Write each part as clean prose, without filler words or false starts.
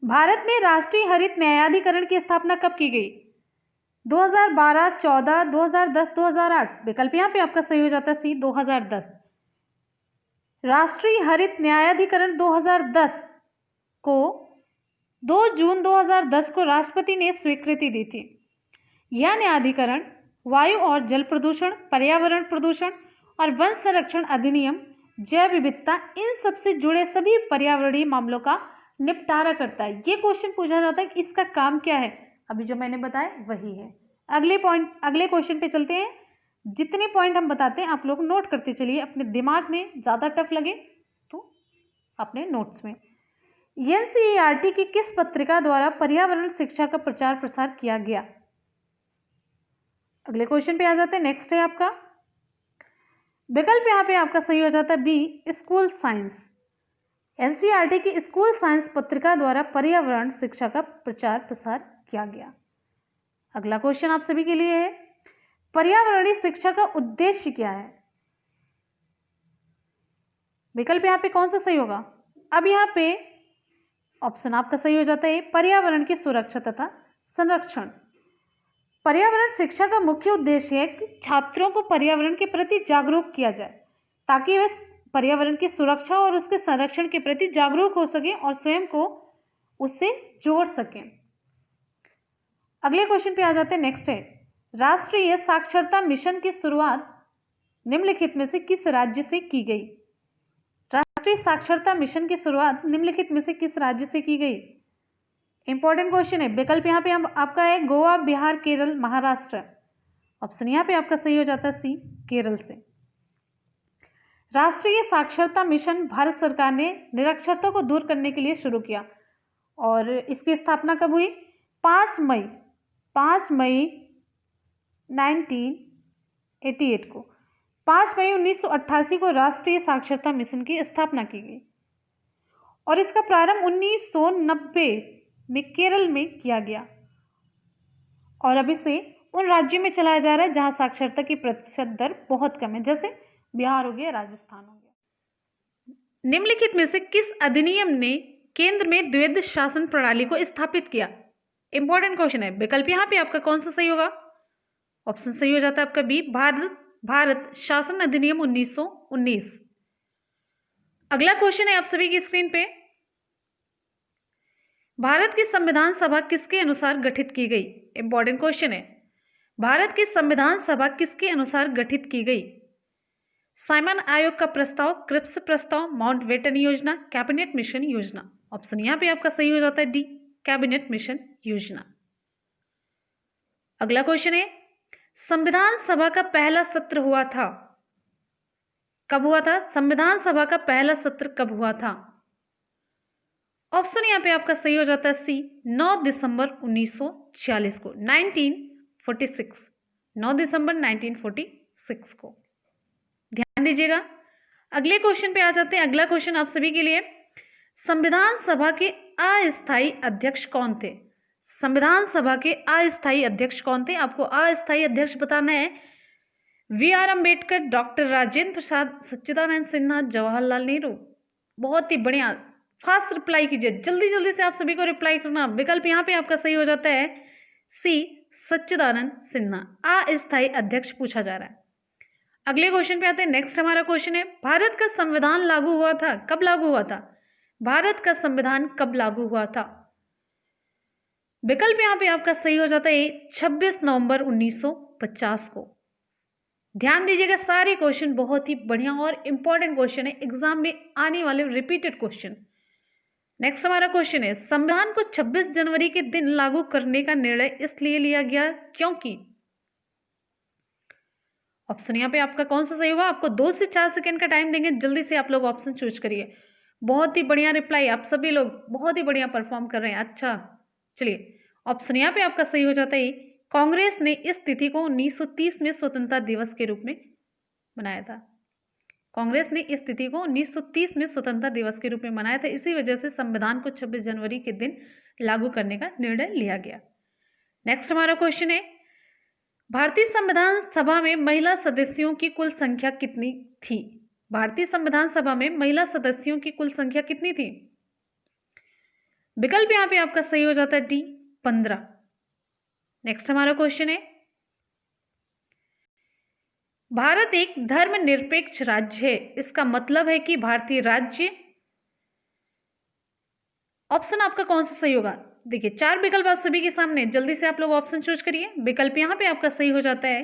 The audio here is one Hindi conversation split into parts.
भारत में राष्ट्रीय हरित न्यायाधिकरण की स्थापना कब की गई? 2012, 14, 2010, 2008। विकल्प यहाँ पे आपका सही हो जाता है सी 2010। राष्ट्रीय हरित न्यायाधिकरण 2010 को 2 जून 2010 को राष्ट्रपति ने स्वीकृति दी थी। यह न्यायाधिकरण वायु और जल प्रदूषण, पर्यावरण प्रदूषण और वन संरक्षण अधिनियम, जैव विविधता, इन सबसे जुड़े सभी पर्यावरणीय मामलों का निपटारा करता है। ये क्वेश्चन पूछा जाता है कि इसका काम क्या है। अभी जो मैंने बताया वही है। अगले क्वेश्चन पे चलते हैं। जितने पॉइंट हम बताते हैं आप लोग नोट करते चलिए, अपने दिमाग में ज़्यादा टफ लगे तो अपने नोट्स में। एनसीईआरटी की किस पत्रिका द्वारा पर्यावरण शिक्षा का प्रचार प्रसार किया गया? अगले क्वेश्चन पे आ जाते हैं। नेक्स्ट है आपका विकल्प यहाँ पे आपका सही हो जाता है बी, स्कूल साइंस। एनसीईआरटी की स्कूल साइंस पत्रिका द्वारा पर्यावरण शिक्षा का प्रचार प्रसार किया गया। अगला क्वेश्चन आप सभी के लिए है, पर्यावरणीय शिक्षा का उद्देश्य क्या है? विकल्प यहाँ पे कौन सा सही होगा? अब यहाँ पे ऑप्शन आपका सही हो जाता है पर्यावरण की सुरक्षा तथा संरक्षण। पर्यावरण शिक्षा का मुख्य उद्देश्य है कि छात्रों को पर्यावरण के प्रति जागरूक किया जाए ताकि वे पर्यावरण की सुरक्षा और उसके संरक्षण के प्रति जागरूक हो सकें और स्वयं को उससे जोड़ सकें। अगले क्वेश्चन पे आ जाते हैं। नेक्स्ट है, राष्ट्रीय साक्षरता मिशन की शुरुआत निम्नलिखित में से किस राज्य से की गई? राष्ट्रीय साक्षरता मिशन की शुरुआत निम्नलिखित में से किस राज्य से की गई? इंपॉर्टेंट क्वेश्चन है। विकल्प यहाँ पे आपका है गोवा, बिहार, केरल, महाराष्ट्र। ऑप्शन यहाँ पे आपका सही हो जाता है सी, केरल से। राष्ट्रीय साक्षरता मिशन भारत सरकार ने निरक्षरता को दूर करने के लिए शुरू किया और इसकी स्थापना कब हुई? 5 मई 1988 को 5 मई 1988 को राष्ट्रीय साक्षरता मिशन की स्थापना की गई और इसका प्रारंभ 1990 में केरल में किया गया और अब इसे उन राज्यों में चलाया जा रहा है जहां साक्षरता की प्रतिशत दर बहुत कम है, जैसे बिहार हो गया, राजस्थान हो गया। निम्नलिखित में से किस अधिनियम ने केंद्र में द्वैध शासन प्रणाली को स्थापित किया? इंपॉर्टेंट क्वेश्चन है। विकल्प यहाँ पे आपका कौन सा सही होगा? ऑप्शन सही हो जाता है आपका बी, भारत शासन अधिनियम 1919। अगला क्वेश्चन है आप सभी की स्क्रीन पे, भारत की संविधान सभा किसके अनुसार गठित की गई? इंपॉर्टेंट क्वेश्चन है। भारत की संविधान सभा किसके अनुसार गठित की गई? साइमन आयोग का प्रस्ताव, क्रिप्स प्रस्ताव, माउंटबेटन योजना, कैबिनेट मिशन योजना। ऑप्शन यहाँ पे आपका सही हो जाता है डी, कैबिनेट मिशन योजना। अगला क्वेश्चन है, संविधान सभा का पहला सत्र हुआ था कब हुआ था? संविधान सभा का पहला सत्र कब हुआ था? ऑप्शन यहाँ पे आपका सही हो जाता है सी, 9 दिसंबर 1946 को, 1946, 9 दिसंबर 1946 को। ध्यान दीजिएगा। अगले क्वेश्चन पे आ जाते हैं। अगला क्वेश्चन आप सभी के लिए, संविधान सभा के अस्थायी अध्यक्ष कौन थे? संविधान सभा के अस्थायी अध्यक्ष कौन थे? आपको अस्थायी अध्यक्ष बताना है। B R Ambedkar, doctor Rajendra Prasad, Sachchidananda Sinha, Jawaharlal Nehru. बहुत ही बढ़िया, फास्ट रिप्लाई कीजिए, जल्दी जल्दी से आप सभी को रिप्लाई करना। विकल्प यहाँ पे आपका सही हो जाता है सी, सच्चिदानंद सिन्हा, अस्थायी अध्यक्ष पूछा जा रहा है। अगले क्वेश्चन पे आते हैं। नेक्स्ट हमारा क्वेश्चन है, भारत का संविधान लागू हुआ था, कब लागू हुआ था? भारत का संविधान कब लागू हुआ था? विकल्प यहाँ पे आपका सही हो जाता है 26 नवंबर 1950 को। ध्यान दीजिएगा, सारे क्वेश्चन बहुत ही बढ़िया और इंपॉर्टेंट क्वेश्चन है, एग्जाम में आने वाले रिपीटेड क्वेश्चन। नेक्स्ट हमारा क्वेश्चन है, संविधान को 26 जनवरी के दिन लागू करने का निर्णय इसलिए लिया गया क्योंकि? ऑप्शन यहाँ पे आपका कौन सा सही होगा? आपको 2 से 4 सेकंड का टाइम देंगे, जल्दी से आप लोग ऑप्शन चूज करिए। बहुत ही बढ़िया रिप्लाई, आप सभी लोग बहुत ही बढ़िया परफॉर्म कर रहे हैं। अच्छा चलिए, ऑप्शन यहाँ पे आपका सही हो जाता है, कांग्रेस ने इस तिथि को 1930 में स्वतंत्रता दिवस के रूप में मनाया था। कांग्रेस ने इस तिथि को 1930 में स्वतंत्रता दिवस के रूप में मनाया था, इसी वजह से संविधान को 26 जनवरी के दिन लागू करने का निर्णय लिया गया। नेक्स्ट हमारा क्वेश्चन है, भारतीय संविधान सभा में महिला सदस्यों की कुल संख्या कितनी थी? भारतीय संविधान सभा में महिला सदस्यों की कुल संख्या कितनी थी? विकल्प यहाँ पे आपका सही हो जाता है डी 15। नेक्स्ट हमारा क्वेश्चन है, भारत एक धर्मनिरपेक्ष राज्य है, इसका मतलब है कि भारतीय राज्य, ऑप्शन आपका कौन सा सही होगा? देखिए 4 विकल्प आप सभी के सामने, जल्दी से आप लोग ऑप्शन चूज करिए। विकल्प यहाँ पे आपका सही हो जाता है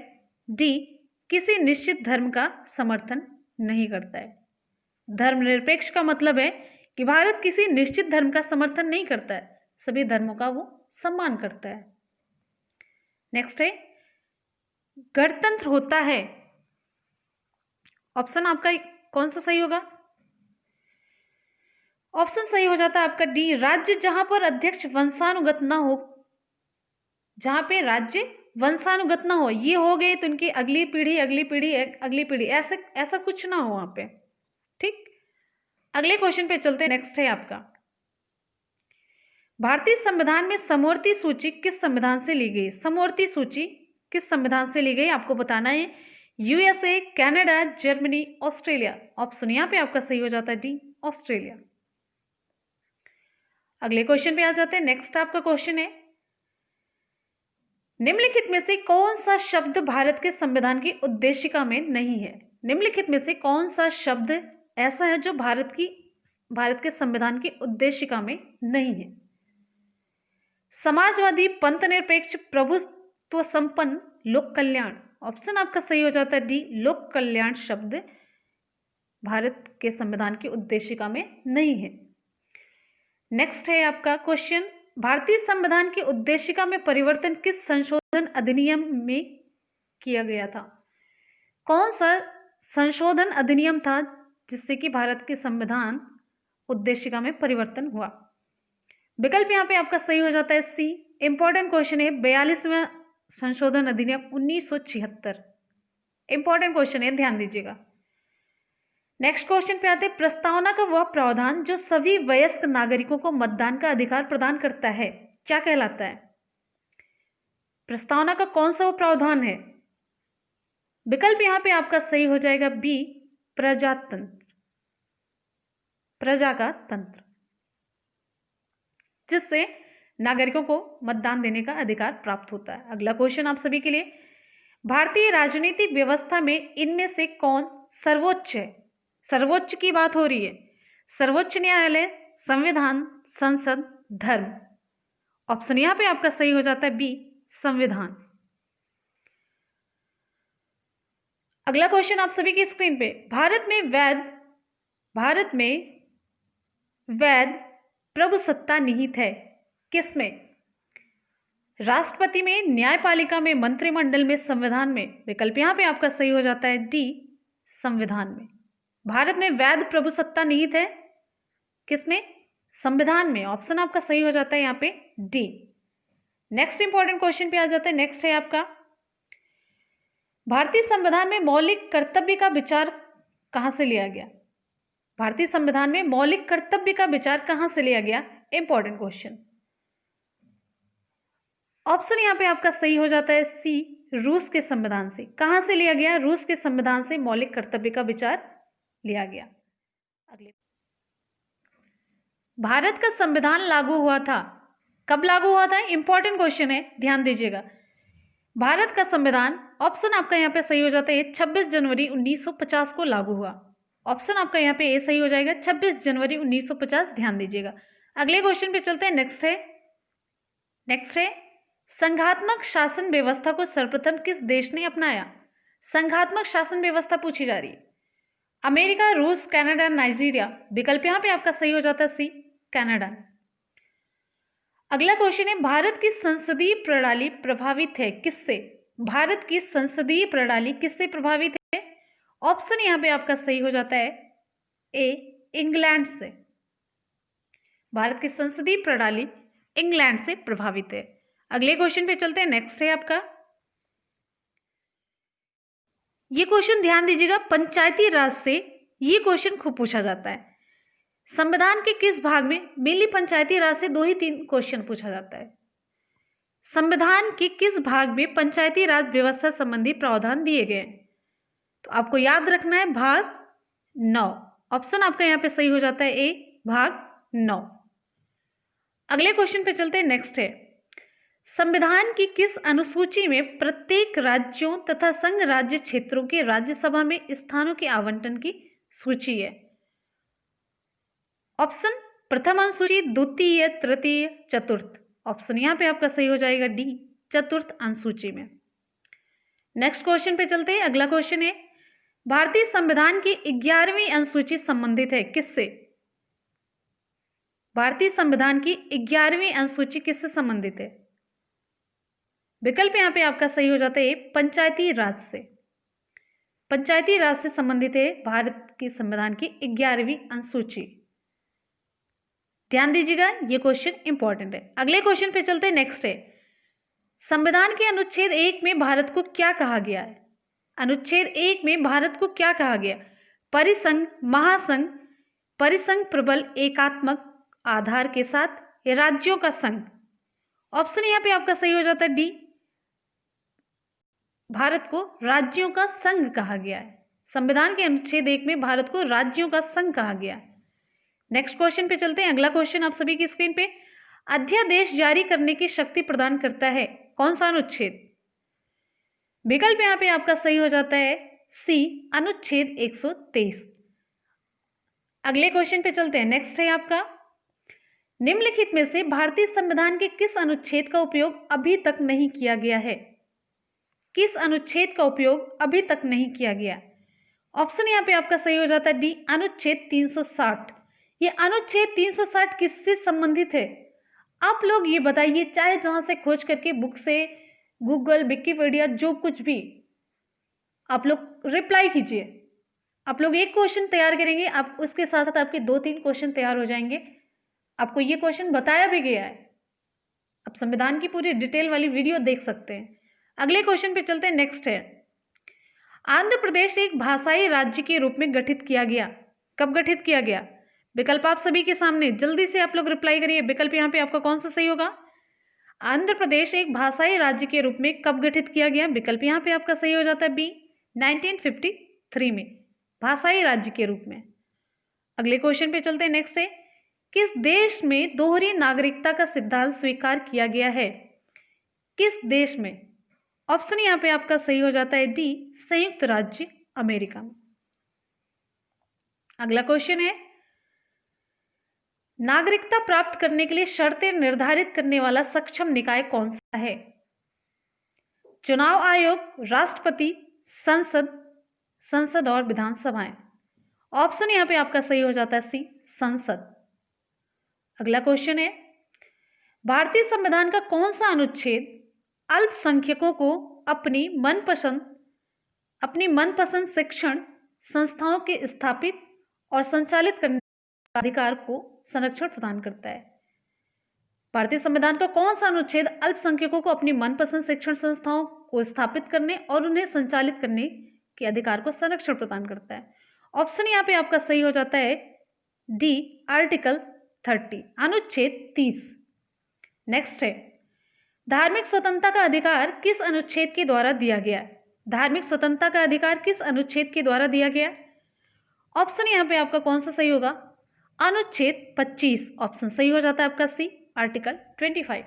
डी, किसी निश्चित धर्म का समर्थन नहीं करता है। धर्मनिरपेक्ष का मतलब है कि भारत किसी निश्चित धर्म का समर्थन नहीं करता है, सभी धर्मों का वो सम्मान करता है। नेक्स्ट है, गणतंत्र होता है, ऑप्शन आपका कौन सा सही होगा? ऑप्शन सही हो जाता है आपका डी, राज्य जहां पर अध्यक्ष वंशानुगत ना हो, जहां पे राज्य वंशानुगत ना हो, ये हो गए तो उनकी अगली पीढ़ी अगली पीढ़ी ऐसा कुछ ना हो वहां पे। ठीक, अगले क्वेश्चन पे चलते हैं। नेक्स्ट है आपका, भारतीय संविधान में समवर्ती सूची किस संविधान से ली गई? समवर्ती सूची किस संविधान से ली गई आपको बताना है। USA, Canada, Germany, Australia. Option यहाँ पे आपका सही हो जाता है डी, ऑस्ट्रेलिया। अगले क्वेश्चन पे आ जाते हैं। नेक्स्ट आपका क्वेश्चन है, निम्नलिखित में से कौन सा शब्द भारत के संविधान की उद्देशिका में नहीं है? निम्नलिखित में से कौन सा शब्द ऐसा है जो भारत के संविधान की उद्देशिका में नहीं है? समाजवादी, पंथ निरपेक्ष, प्रभुत्व संपन्न, लोक कल्याण। ऑप्शन आपका सही हो जाता है डी, लोक कल्याण शब्द भारत के संविधान की उद्देशिका में नहीं है। नेक्स्ट है आपका क्वेश्चन, भारतीय संविधान की उद्देशिका में परिवर्तन किस संशोधन अधिनियम में किया गया था? कौन सा संशोधन अधिनियम था जिससे कि भारत के संविधान उद्देशिका में परिवर्तन हुआ? विकल्प यहाँ पे आपका सही हो जाता है सी, इंपॉर्टेंट क्वेश्चन है, 42वां संशोधन अधिनियम 1976। इंपॉर्टेंट क्वेश्चन है, ध्यान दीजिएगा। नेक्स्ट क्वेश्चन पे आते हैं, प्रस्तावना का वह प्रावधान जो सभी वयस्क नागरिकों को मतदान का अधिकार प्रदान करता है क्या कहलाता है? प्रस्तावना का कौन सा वो प्रावधान है? विकल्प यहां पे आपका सही हो जाएगा बी, प्रजातंत्र, प्रजा का तंत्र, जिससे नागरिकों को मतदान देने का अधिकार प्राप्त होता है। अगला क्वेश्चन आप सभी के लिए, भारतीय राजनीतिक व्यवस्था में इनमें से कौन सर्वोच्च है? सर्वोच्च की बात हो रही है, सर्वोच्च न्यायालय, संविधान, संसद, धर्म। ऑप्शन यहां पे आपका सही हो जाता है बी, संविधान। अगला क्वेश्चन आप सभी की स्क्रीन पे, भारत में वैध प्रभुसत्ता निहित है किसमें? राष्ट्रपति में, न्यायपालिका में, मंत्रिमंडल में, संविधान में। विकल्प यहां पे आपका सही हो जाता है डी, संविधान में। भारत में वैध प्रभुसत्ता निहित है किसमें? संविधान में। ऑप्शन आपका सही हो जाता है यहाँ पे डी। नेक्स्ट इंपॉर्टेंट क्वेश्चन पे आ जाते हैं। नेक्स्ट है आपका, भारतीय संविधान में मौलिक कर्तव्य का विचार कहां से लिया गया? भारतीय संविधान में मौलिक कर्तव्य का विचार कहां से लिया गया? Important question. ऑप्शन यहां पे आपका सही हो जाता है सी, रूस के संविधान से। कहां से लिया गया? रूस के संविधान से मौलिक कर्तव्य का विचार लिया गया। अगले, भारत का संविधान लागू हुआ था, कब लागू हुआ था? इंपॉर्टेंट क्वेश्चन है, ध्यान दीजिएगा। भारत का संविधान, ऑप्शन आपका यहाँ पे सही हो जाता है 26 जनवरी 1950 को लागू हुआ। ऑप्शन आपका यहाँ पे ए सही हो जाएगा, 26 जनवरी 1950। ध्यान दीजिएगा। अगले क्वेश्चन पे चलते हैं। नेक्स्ट है संघात्मक शासन व्यवस्था को सर्वप्रथम किस देश ने अपनाया? संघात्मक शासन व्यवस्था पूछी जा रही है। अमेरिका, रूस, कनाडा, नाइजीरिया। विकल्प यहाँ पे आपका सही हो जाता है सी, कनाडा। अगला क्वेश्चन है, भारत की संसदीय प्रणाली प्रभावित है किससे? भारत की संसदीय प्रणाली किससे प्रभावित है? ऑप्शन यहां पे आपका सही हो जाता है ए, इंग्लैंड से। भारत की संसदीय प्रणाली इंग्लैंड से प्रभावित है। अगले क्वेश्चन पे चलते हैं। नेक्स्ट है आपका, ये क्वेश्चन ध्यान दीजिएगा, पंचायती राज से ये क्वेश्चन खूब पूछा जाता है। संविधान के किस भाग में, मेनली पंचायती राज से 2 ही 3 क्वेश्चन पूछा जाता है। संविधान के किस भाग में पंचायती राज व्यवस्था संबंधी प्रावधान दिए गए हैं? तो आपको याद रखना है भाग 9। ऑप्शन आपका यहाँ पे सही हो जाता है ए, भाग 9। अगले क्वेश्चन पे चलते हैं। नेक्स्ट है, संविधान की किस अनुसूची में प्रत्येक राज्यों तथा संघ राज्य क्षेत्रों के राज्यसभा में स्थानों के आवंटन की सूची है? ऑप्शन प्रथम अनुसूची, द्वितीय, तृतीय, चतुर्थ। ऑप्शन यहां पे आपका सही हो जाएगा डी, चतुर्थ अनुसूची में। नेक्स्ट क्वेश्चन पे चलते हैं। अगला क्वेश्चन है, भारतीय संविधान की 11वीं अनुसूची संबंधित है किससे? भारतीय संविधान की 11वीं अनुसूची किससे संबंधित है? विकल्प यहां पे आपका सही हो जाता है पंचायती राज से। पंचायती राज से संबंधित है भारत की संविधान की 11वीं अनुसूची। ध्यान दीजिएगा, ये क्वेश्चन इंपॉर्टेंट है। अगले क्वेश्चन पे चलते हैं। नेक्स्ट है, संविधान के अनुच्छेद 1 में भारत को क्या कहा गया है? अनुच्छेद 1 में भारत को क्या कहा गया? परिसंघ, महासंघ, परिसंघ प्रबल एकात्मक आधार के साथ, या राज्यों का संघ। ऑप्शन यहां पे आपका सही हो जाता है डी, भारत को राज्यों का संघ कहा गया है। संविधान के अनुच्छेद 1 में भारत को राज्यों का संघ कहा गया है। नेक्स्ट क्वेश्चन पे चलते हैं। अगला क्वेश्चन आप सभी की स्क्रीन पे, अध्यादेश जारी करने की शक्ति प्रदान करता है कौन सा अनुच्छेद? विकल्प यहां पे आपका सही हो जाता है सी, अनुच्छेद 123। अगले क्वेश्चन पे चलते हैं। नेक्स्ट है आपका, निम्नलिखित में से भारतीय संविधान के किस अनुच्छेद का उपयोग अभी तक नहीं किया गया है? किस अनुच्छेद का उपयोग अभी तक नहीं किया गया? ऑप्शन यहां पे आपका सही हो जाता है डी, अनुच्छेद 360। ये अनुच्छेद 360 किससे संबंधित है? आप लोग ये बताइए, चाहे जहां से खोज करके, बुक से, गूगल, विकिपीडिया, जो कुछ भी, आप लोग रिप्लाई कीजिए। आप लोग एक क्वेश्चन तैयार करेंगे, आप उसके साथ साथ आपके 2-3 क्वेश्चन तैयार हो जाएंगे। आपको ये क्वेश्चन बताया भी गया है, आप संविधान की पूरी डिटेल वाली वीडियो देख सकते हैं। अगले क्वेश्चन पे चलते हैं। नेक्स्ट है, आंध्र प्रदेश एक भाषाई राज्य के रूप में गठित किया गया। कब गठित किया गया? विकल्प आप सभी के सामने, जल्दी से आप लोग रिप्लाई करिए। विकल्प यहाँ पे आपका कौन सा सही होगा? आंध्र प्रदेश एक भाषाई राज्य के रूप में कब गठित किया गया? विकल्प यहाँ पे आपका सही हो जाता है बी, 1953 में, भाषाई राज्य के रूप में। अगले क्वेश्चन पे चलते हैं। नेक्स्ट है, किस देश में दोहरी नागरिकता का सिद्धांत स्वीकार किया गया है? किस देश में? ऑप्शन यहां पे आपका सही हो जाता है डी, संयुक्त राज्य अमेरिका में। अगला क्वेश्चन है, नागरिकता प्राप्त करने के लिए शर्तें निर्धारित करने वाला सक्षम निकाय कौन सा है? चुनाव आयोग, राष्ट्रपति, संसद और विधानसभाएं। ऑप्शन यहां पे आपका सही हो जाता है सी, संसद। अगला क्वेश्चन है, भारतीय संविधान का कौन सा अनुच्छेद अल्पसंख्यकों को अपनी मनपसंद शिक्षण संस्थाओं के स्थापित और संचालित करने के अधिकार को संरक्षण प्रदान करता है? भारतीय संविधान का कौन सा अनुच्छेद अल्पसंख्यकों को अपनी मनपसंद शिक्षण संस्थाओं को स्थापित करने और उन्हें संचालित करने के अधिकार को संरक्षण प्रदान करता है? ऑप्शन यहां पे आपका सही हो जाता है डी, आर्टिकल 30, अनुच्छेद 30। नेक्स्ट है, धार्मिक स्वतंत्रता का अधिकार किस अनुच्छेद के द्वारा दिया गया है? धार्मिक स्वतंत्रता का अधिकार किस अनुच्छेद के द्वारा दिया गया? ऑप्शन यहां पे आपका कौन सा सही होगा? अनुच्छेद 25। ऑप्शन सही हो जाता है आपका सी, आर्टिकल 25।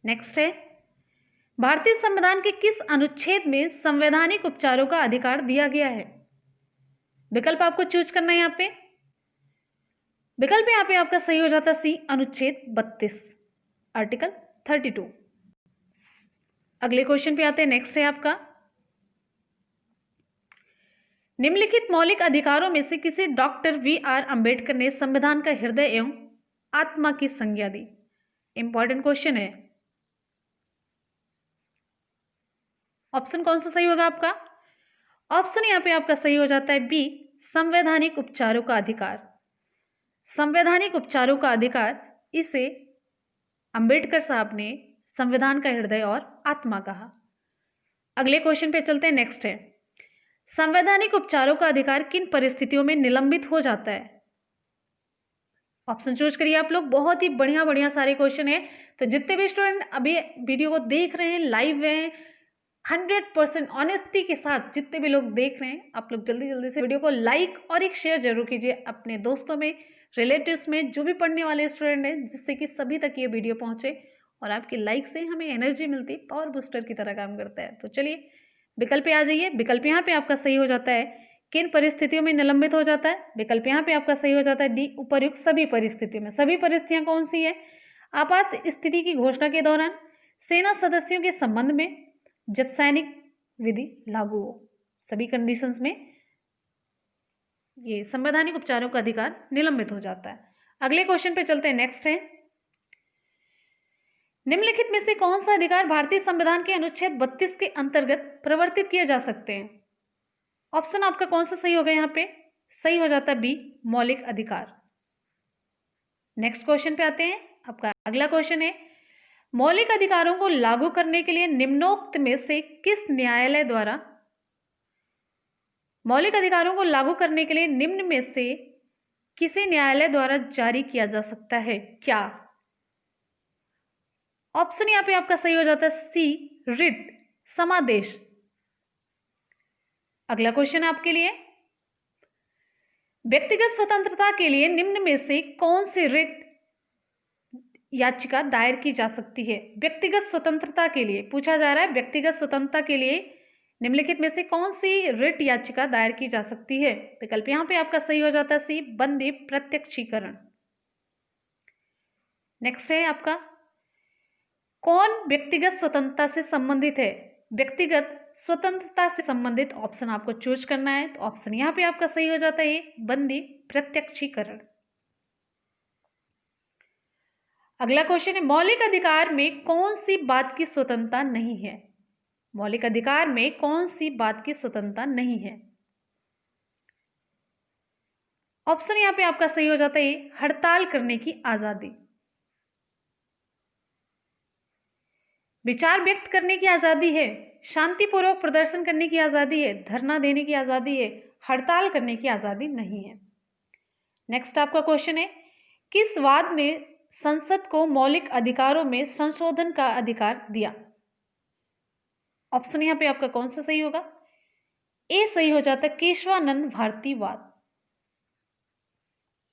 नेक्स्ट है, भारतीय संविधान के किस अनुच्छेद में संवैधानिक उपचारों का अधिकार दिया गया है? विकल्प आपको चूज करना है। यहां पे विकल्प यहां पे आपका सही हो जाता है सी, अनुच्छेद 32, आर्टिकल 32। अगले क्वेश्चन पे आते हैं। नेक्स्ट है आपका, निम्नलिखित मौलिक अधिकारों में से किसे डॉक्टर वी.आर. अंबेडकर ने संविधान का हृदय एवं आत्मा की संज्ञा दी? इंपॉर्टेंट क्वेश्चन है। ऑप्शन कौन सा सही होगा आपका? ऑप्शन यहां पे आपका सही हो जाता है बी, संवैधानिक उपचारों का अधिकार। संवैधानिक उपचारों का अधिकार, इसे अंबेडकर साहब ने संविधान का हृदय और आत्मा कहा। अगले क्वेश्चन पे चलते हैं। नेक्स्ट है, संवैधानिक उपचारों का अधिकार किन परिस्थितियों में निलंबित हो जाता है? ऑप्शन चूज करिए आप लोग। बहुत ही बढ़िया बढ़िया सारे क्वेश्चन है, तो जितने भी स्टूडेंट अभी वीडियो को देख रहे हैं, लाइव हैं, 100% ऑनेस्टी के साथ जितने भी लोग देख रहे हैं, आप लोग जल्दी जल्दी से वीडियो को लाइक और एक शेयर जरूर कीजिए अपने दोस्तों में, रिलेटिव्स में, जो भी पढ़ने वाले स्टूडेंट हैं, जिससे कि सभी तक ये वीडियो पहुंचे और आपके लाइक से हमें एनर्जी मिलती, पावर बूस्टर की तरह काम करता है। तो चलिए विकल्प पे आ जाइए। विकल्प यहाँ पे आपका सही हो जाता है, किन परिस्थितियों में निलंबित हो जाता है। विकल्प यहाँ पे आपका सही हो जाता है डी, उपर्युक्त सभी परिस्थितियों में। सभी परिस्थितियां कौन सी है? आपात स्थिति की घोषणा के दौरान, सेना सदस्यों के संबंध में, जब सैनिक विधि लागू हो, सभी कंडीशंस में ये संवैधानिक उपचारों का अधिकार निलंबित हो जाता है। अगले क्वेश्चन पे चलते हैं। नेक्स्ट है, निम्नलिखित में से कौन सा अधिकार भारतीय संविधान के अनुच्छेद 32 के अंतर्गत प्रवर्तित किए जा सकते हैं? ऑप्शन आपका कौन सा सही होगा? यहाँ पे सही हो जाता है बी, मौलिक अधिकार। नेक्स्ट क्वेश्चन पे आते हैं। आपका अगला क्वेश्चन है, मौलिक अधिकारों को लागू करने के लिए निम्नोक्त में से किस न्यायालय द्वारा, मौलिक अधिकारों को लागू करने के लिए निम्न में से किसी न्यायालय द्वारा जारी किया जा सकता है? क्या ऑप्शन यहां पे आपका सही हो जाता है सी, रिट, समादेश। अगला क्वेश्चन है आपके लिए, व्यक्तिगत स्वतंत्रता के लिए निम्न में से कौन सी रिट याचिका दायर की जा सकती है? व्यक्तिगत स्वतंत्रता के लिए पूछा जा रहा है, व्यक्तिगत स्वतंत्रता के लिए निम्नलिखित में से कौन सी रिट याचिका दायर की जा सकती है? विकल्प यहां पे आपका सही हो जाता है सी, बंदी प्रत्यक्षीकरण। नेक्स्ट है आपका, कौन व्यक्तिगत स्वतंत्रता से संबंधित है? व्यक्तिगत स्वतंत्रता से संबंधित ऑप्शन आपको चूज करना है, तो ऑप्शन यहां पे आपका सही हो जाता है बंदी प्रत्यक्षीकरण। अगला क्वेश्चन है, मौलिक अधिकार में कौन सी बात की स्वतंत्रता नहीं है? मौलिक अधिकार में कौन सी बात की स्वतंत्रता नहीं है? ऑप्शन यहां पे आपका सही हो जाता है हड़ताल करने की आजादी, विचार व्यक्त करने की आजादी है, शांतिपूर्वक प्रदर्शन करने की आजादी है, धरना देने की आजादी है, हड़ताल करने की आजादी नहीं है। नेक्स्ट आपका क्वेश्चन है, किस वाद ने संसद को मौलिक अधिकारों में संशोधन का अधिकार दिया? ऑप्शन यहां पे आपका कौन सा सही होगा? ए सही हो जाता है केशवानंद भारती वाद।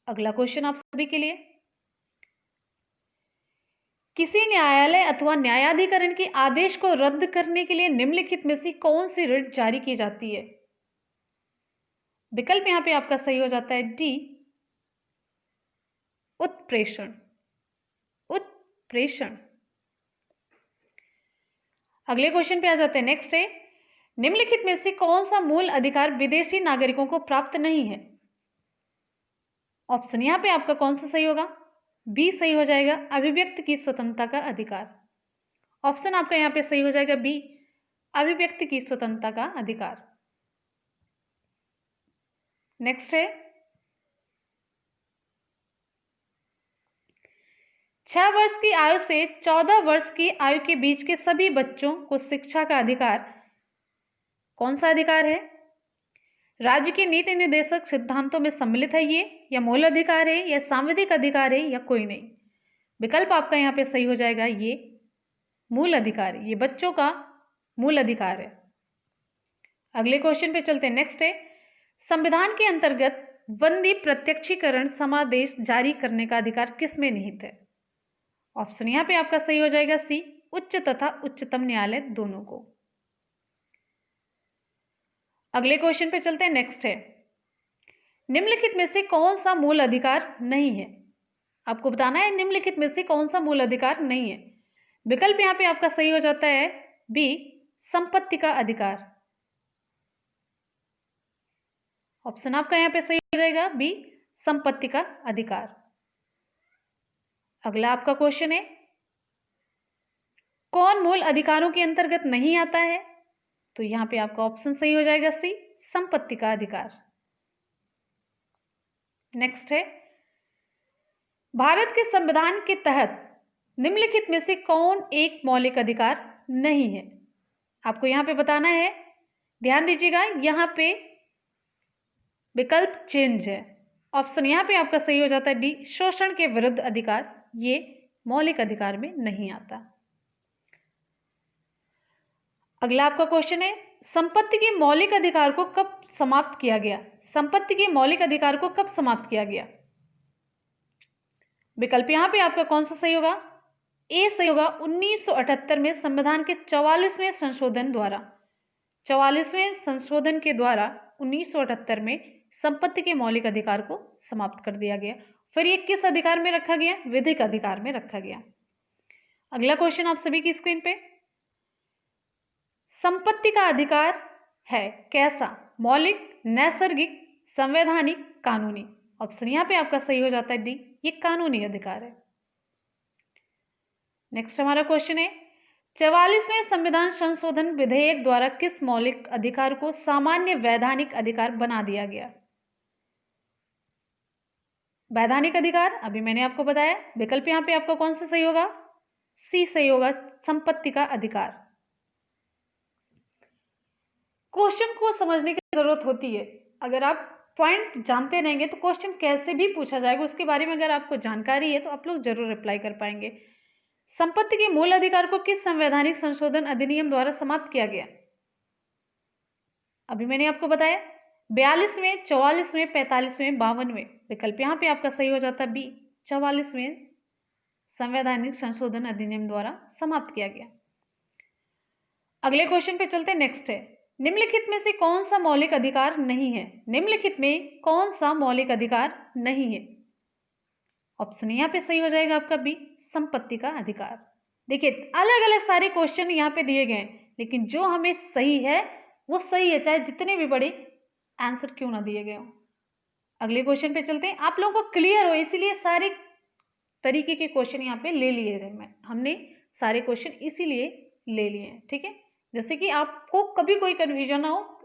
अगला क्वेश्चन आप सभी के लिए, किसी न्यायालय अथवा न्यायाधिकरण के आदेश को रद्द करने के लिए निम्नलिखित में से कौन सी रिट जारी की जाती है? विकल्प यहां पे आपका सही हो जाता है डी, उत्प्रेषण। उत्प्रेषण। अगले क्वेश्चन पे आ जाते हैं। नेक्स्ट है, निम्नलिखित में से कौन सा मूल अधिकार विदेशी नागरिकों को प्राप्त नहीं है? ऑप्शन यहां पे आपका कौन सा सही होगा? बी सही हो जाएगा, अभिव्यक्ति की स्वतंत्रता का अधिकार। ऑप्शन आपका यहां पे सही हो जाएगा बी, अभिव्यक्ति की स्वतंत्रता का अधिकार। नेक्स्ट है, 6 वर्ष की आयु से 14 वर्ष की आयु के बीच के सभी बच्चों को शिक्षा का अधिकार कौन सा अधिकार है? राज्य के नीति निर्देशक सिद्धांतों में सम्मिलित है ये, या मूल अधिकार है, या सांविधिक अधिकार है, या कोई नहीं? विकल्प आपका यहाँ पे सही हो जाएगा ये मूल अधिकार है, ये बच्चों का मूल अधिकार है। अगले क्वेश्चन पे चलते हैं। नेक्स्ट है, संविधान के अंतर्गत बंदी प्रत्यक्षीकरण समादेश जारी करने का अधिकार किसमें निहित है? ऑप्शन यहाँ पे आपका सही हो जाएगा सी, उच्च तथा उच्चतम न्यायालय दोनों को। अगले क्वेश्चन पे चलते हैं। नेक्स्ट है, निम्नलिखित में से कौन सा मूल अधिकार नहीं है? आपको बताना है निम्नलिखित में से कौन सा मूल अधिकार नहीं है। विकल्प यहां पे आपका सही हो जाता है बी, संपत्ति का अधिकार। ऑप्शन आपका यहां पे सही हो जाएगा बी, संपत्ति का अधिकार। अगला आपका क्वेश्चन है, कौन मूल अधिकारों के अंतर्गत नहीं आता है? तो यहां पे आपका ऑप्शन सही हो जाएगा सी, संपत्ति का अधिकार। नेक्स्ट है, भारत के संविधान के तहत निम्नलिखित में से कौन एक मौलिक अधिकार नहीं है? आपको यहां पे बताना है, ध्यान दीजिएगा, यहां पे विकल्प चेंज है। ऑप्शन यहां पे आपका सही हो जाता है डी, शोषण के विरुद्ध अधिकार, ये मौलिक अधिकार में नहीं आता। अगला आपका क्वेश्चन है, संपत्ति के मौलिक अधिकार को कब समाप्त किया गया? संपत्ति के मौलिक अधिकार को कब समाप्त किया गया? विकल्प यहाँ पे आपका कौन सा सही होगा? ए सही होगा। 1978 में संविधान के 44वें संशोधन द्वारा 44वें संशोधन के द्वारा 1978 में संपत्ति के मौलिक अधिकार को समाप्त कर दिया गया। फिर ये किस अधिकार में रखा गया? विधिक अधिकार में रखा गया। अगला क्वेश्चन आप सभी की स्क्रीन पे, संपत्ति का अधिकार है कैसा? मौलिक, नैसर्गिक, संवैधानिक, कानूनी। ऑप्शन यहां पे आपका सही हो जाता है डी, ये कानूनी अधिकार है। नेक्स्ट हमारा क्वेश्चन है, 44वें संविधान संशोधन विधेयक द्वारा किस मौलिक अधिकार को सामान्य वैधानिक अधिकार बना दिया गया? वैधानिक अधिकार अभी मैंने आपको बताया। विकल्प यहां पे आपका कौन सा सही होगा? सी सही होगा, संपत्ति का अधिकार। क्वेश्चन को समझने की जरूरत होती है। अगर आप पॉइंट जानते रहेंगे तो क्वेश्चन कैसे भी पूछा जाएगा उसके बारे में अगर आपको जानकारी है तो आप लोग जरूर रिप्लाई कर पाएंगे। संपत्ति के मूल अधिकार को किस संवैधानिक संशोधन अधिनियम द्वारा समाप्त किया गया? अभी मैंने आपको बताया 42वें, 44वें, 45वें, 52वें। विकल्प यहाँ पे आपका सही हो जाता है बी, 44वें संवैधानिक संशोधन अधिनियम द्वारा समाप्त किया गया। अगले क्वेश्चन पे चलते, नेक्स्ट है, निम्नलिखित में से कौन सा मौलिक अधिकार नहीं है? निम्नलिखित में कौन सा मौलिक अधिकार नहीं है? ऑप्शन यहाँ पे सही हो जाएगा आपका बी, संपत्ति का अधिकार। देखिए अलग अलग सारे क्वेश्चन यहाँ पे दिए गए हैं लेकिन जो हमें सही है वो सही है, चाहे जितने भी बड़े आंसर क्यों ना दिए गए हो। अगले क्वेश्चन पे चलते हैं। आप लोगों को क्लियर हो इसीलिए सारे तरीके के क्वेश्चन यहाँ पे ले लिए गए, हमने सारे क्वेश्चन इसीलिए ले लिए हैं, ठीक है। जैसे कि आपको कभी कोई कन्फ्यूजन ना हो,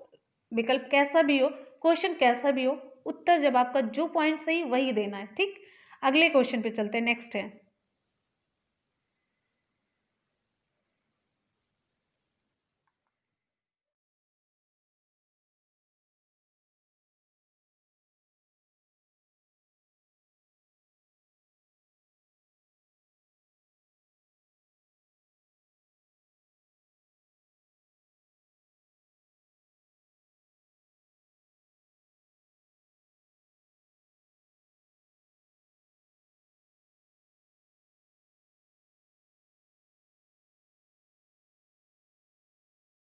विकल्प कैसा भी हो, क्वेश्चन कैसा भी हो, उत्तर जब आपका जो पॉइंट सही वही देना है, ठीक। अगले क्वेश्चन पे चलते हैं, नेक्स्ट है